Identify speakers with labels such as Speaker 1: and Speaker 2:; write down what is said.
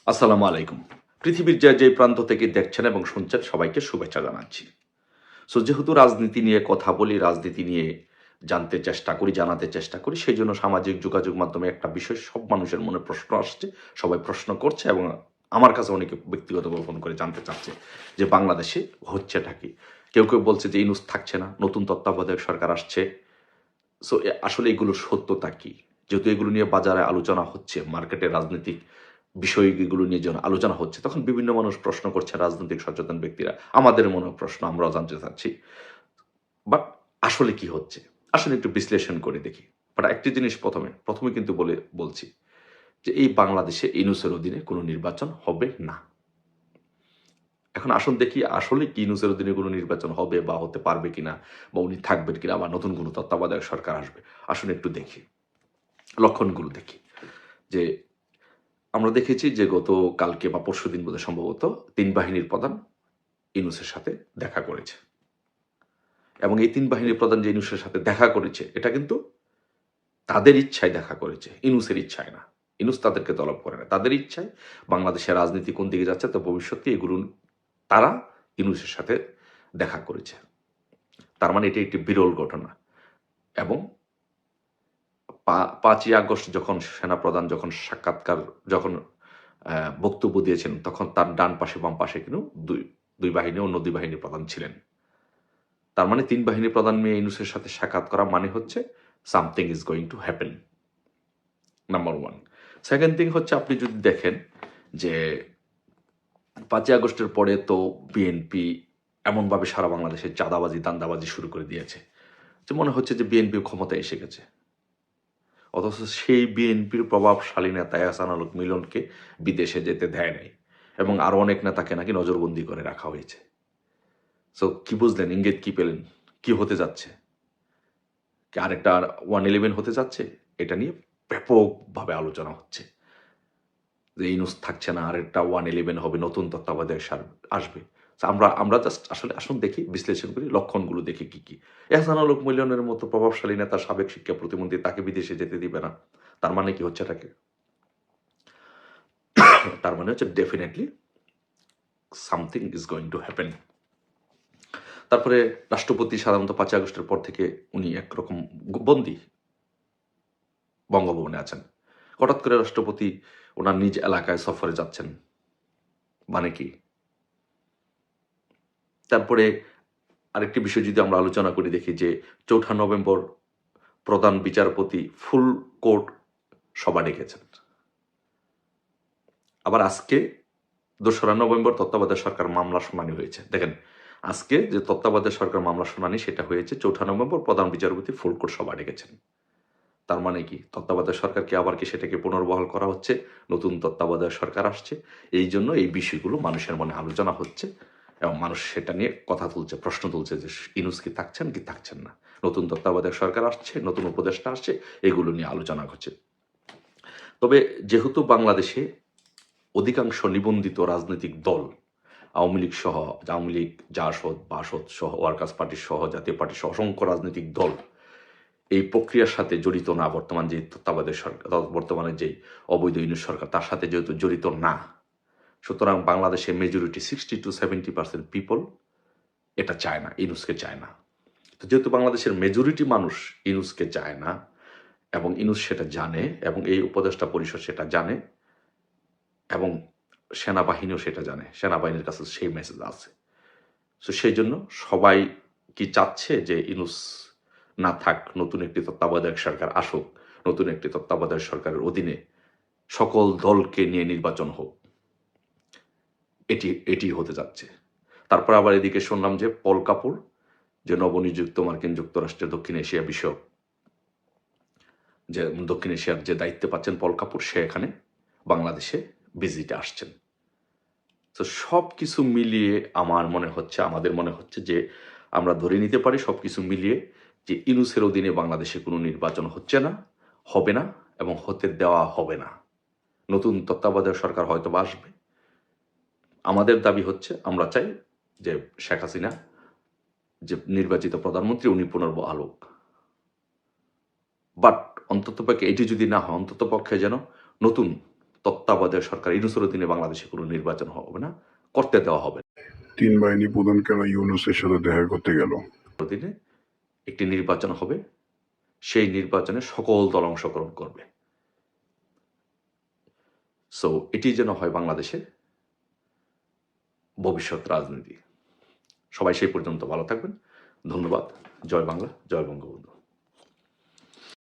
Speaker 1: আসসালামু আলাইকুম। পৃথিবীর যে প্রান্ত থেকে দেখছেন এবং শুনছেন সবাইকে শুভেচ্ছা জানাচ্ছি। যেহেতু রাজনীতি নিয়ে কথা বলি, রাজনীতি নিয়ে জানতে চেষ্টা করি, জানাতে চেষ্টা করি, সেজন্য সামাজিক যোগাযোগ মাধ্যমে একটা বিষয় সব মানুষের মনে প্রশ্ন আসছে। সবাই প্রশ্ন করছে এবং আমার কাছে অনেকে ব্যক্তিগতভাবে ফোন করে জানতে চাচ্ছে যে বাংলাদেশে হচ্ছেটা কি? কেউ বলছে যে ইউনূস থাকছে না, নতুন তত্ত্বাবধায়ক সরকার আসছে। আসলে এগুলোর সত্যতা কি? যেহেতু এগুলো নিয়ে বাজারে আলোচনা হচ্ছে, মার্কেটে রাজনৈতিক বিষয়গুলো নিয়ে যখন আলোচনা হচ্ছে, তখন বিভিন্ন মানুষ প্রশ্ন করছে, রাজনৈতিক সচেতন ব্যক্তিরা। আমাদের মনেও প্রশ্ন, আমরাও জানতে চাচ্ছি। বাট আসলে কি হচ্ছে? আসলে একটু বিশ্লেষণ করে দেখি। বাট একটি জিনিস প্রথমে কিন্তু বলছি যে এই বাংলাদেশে ইউনূসের অধীনে কোনো নির্বাচন হবে না। এখন আসুন দেখি আসলে কি ইউনূসের অধীনে কোনো নির্বাচন হবে বা হতে পারবে কিনা বা উনি থাকবেন কিনা বা নতুন কোনো তত্ত্বাবধায়ক সরকার আসবে। আসুন একটু দেখি। লক্ষণগুলো দেখি। যে আমরা দেখেছি যে কালকে বা পরশুদিন বোধহয় সম্ভবত ৩ বাহিনীর প্রধান ইউনূসের সাথে দেখা করেছে। এবং এই ৩ বাহিনীর প্রধান যে ইউনূসের সাথে দেখা করেছে, এটা কিন্তু তাদের ইচ্ছায় দেখা করেছে, ইউনূসের ইচ্ছায় না। ইউনূস তাদেরকে তলব করে না। তাদের ইচ্ছায় বাংলাদেশের রাজনীতি কোন দিকে যাচ্ছে, তো ভবিষ্যতে এগুলো তারা ইউনূসের সাথে দেখা করেছে। তার মানে এটি একটি বিরল ঘটনা। এবং ৫ই আগস্ট যখন সেনাপ্রধান যখন বক্তব্য দিয়েছেন, তখন তার ডান পাশে বাম পাশে কিন্তু দুই বাহিনী, অন্য ২ বাহিনীর প্রধান ছিলেন। তার মানে ৩ বাহিনীর প্রধান মিয়া ইউনূসের সাথে সাক্ষাৎ করা মানে হচ্ছে something is going to happen. Number 1। Second thing হচ্ছে আপনি যদি দেখেন যে ৫ই আগস্টের পরে তো বিএনপি এমনভাবে সারা বাংলাদেশে চাঁদাবাজি, দান্দাবাজি শুরু করে দিয়েছে যে মনে হচ্ছে যে বিএনপিও ক্ষমতায় এসে গেছে। অথচ সেই বিএনপির প্রভাবশালী নেতা এহসানুল হক মিলনকে বিদেশে যেতে দেয় নাই এবং আরও অনেক নেতাকে নাকি নজরবন্দি করে রাখা হয়েছে। কি বুঝলেন? ইঙ্গিত কি পেলেন? কি হতে যাচ্ছে? কি আরেকটা 111 হতে যাচ্ছে? এটা নিয়ে ব্যাপকভাবে আলোচনা হচ্ছে। যে ইউনূস থাকছে না, আরেকটা 111 হবে, নতুন তত্ত্বাবধায়ক আসবে। আমরা জাস্ট আসলে আসুন দেখি, বিশ্লেষণ করি, লক্ষণগুলো দেখি কি, কি। এহসানুল হক মিলনের মতো প্রভাবশালী নেতা, সাবেক শিক্ষা প্রতিমন্ত্রী, তাকে বিদেশে যেতে দিবে না। তার মানে কি হচ্ছে এটাকে? তার মানে হচ্ছে definitely something is going to happen. তারপরে রাষ্ট্রপতি সাধারণত ৫ই আগস্টের পর থেকে উনি একরকম বন্দী বঙ্গভবনে আছেন। হঠাৎ করে রাষ্ট্রপতি ওনার নিজ এলাকায় সফরে যাচ্ছেন। মানে কি? তারপরে আরেকটি বিষয় যদি আমরা আলোচনা করি, দেখি যে ৪ঠা নভেম্বর প্রধান বিচারপতি ফুল কোর্ট সভা ডেকেছেন। আবার আজকে ২রা নভেম্বর তত্ত্বাবধায়ক সরকার মামলা শুনানি হয়েছে। দেখেন, আজকে যে তত্ত্বাবধায়ক সরকার মামলা শুনানি সেটা হয়েছে ৪ঠা নভেম্বর প্রধান বিচারপতি ফুল কোর্ট সভা ডেকেছেন। তার মানে কি? তত্ত্বাবধায়ক সরকারকে আবার কি সেটাকে পুনর্বহাল করা হচ্ছে? নতুন তত্ত্বাবধায়ক সরকার আসছে। এইজন্য এই বিষয়গুলো মানুষের মনে আলোচনা হচ্ছে এবং মানুষ সেটা নিয়ে কথা তুলছে, প্রশ্ন তুলছে যে ইউনূস কি থাকছেন কি থাকছেন না? নতুন তত্ত্বাবধায়ক সরকার আসছে, নতুন উপদেষ্টা আসছে, এগুলো নিয়ে আলোচনা হচ্ছে। তবে যেহেতু বাংলাদেশে অধিকাংশ নিবন্ধিত রাজনৈতিক দল আওয়ামী লীগ, জাসদ সহ, ওয়ার্কার্স পার্টি সহ, জাতীয় পার্টি সহ অসংখ্য রাজনৈতিক দল এই প্রক্রিয়ার সাথে জড়িত না, বর্তমান যে তত্ত্বাবধায়ক সরকার, বর্তমানে যেই অবৈধ ইউনূস সরকার, তার সাথে যেহেতু জড়িত না, সুতরাং বাংলাদেশের মেজরিটি 60-70% পিপল এটা চায় না, ইউনূসকে চায় না। তো যেহেতু বাংলাদেশের মেজরিটি মানুষ ইউনূসকে চায় না এবং ইউনূস সেটা জানে এবং এই উপদেষ্টা পরিষদ সেটা জানে এবং সেনাবাহিনীও সেটা জানে, সেনাবাহিনীর কাছে সেই মেসেজ আছে। সেই জন্য সবাই কি চাচ্ছে যে ইউনূস না থাক, নতুন একটি তত্ত্বাবধায়ক সরকার আসুক, নতুন একটি তত্ত্বাবধায়ক সরকারের অধীনে সকল দলকে নিয়ে নির্বাচন হোক। এটি হতে যাচ্ছে। তারপর আবার এদিকে শুনলাম যে পল কাপুর, যে নবনিযুক্ত মার্কিন যুক্তরাষ্ট্রের দক্ষিণ এশিয়া বিষয়ক যে দক্ষিণ এশিয়ার যে দায়িত্বে পাচ্ছেন পল কাপুর, সে এখানে বাংলাদেশে ভিজিটে আসছেন। তো সব কিছু মিলিয়ে আমাদের মনে হচ্ছে যে আমরা ধরে নিতে পারি সব কিছু মিলিয়ে যে ইউনূসের অধীনে বাংলাদেশে কোনো নির্বাচন হচ্ছে না, হবে না এবং হতে দেওয়া হবে না। নতুন তত্ত্বাবধায়ক সরকার হয়তোবা আসবে। আমাদের দাবি হচ্ছে, আমরা চাই যে শেখ হাসিনা যে নির্বাচিত প্রধানমন্ত্রী, উনি পুনর্বহাল হোক। বাট অন্ততপক্ষে এটি যদি না হয়, অন্ততপক্ষে যেন নতুন তত্ত্বাবধায়ক সরকার ইউনূসের অধীনে বাংলাদেশে কোনো নির্বাচন হবে না, করতে দেওয়া হবে না।
Speaker 2: 3 বাহিনী প্রধান কেন ইউনূসের সাথে দেখা করতে গেল?
Speaker 1: অধীনে একটি নির্বাচন হবে, সেই নির্বাচনে সকল দল অংশগ্রহণ করবে। সো এটি যেন হয় বাংলাদেশের ভবিষ্যৎ রাজনীতি। সবাই সেই পর্যন্ত ভালো থাকবেন। ধন্যবাদ। জয় বাংলা, জয় বঙ্গবন্ধু।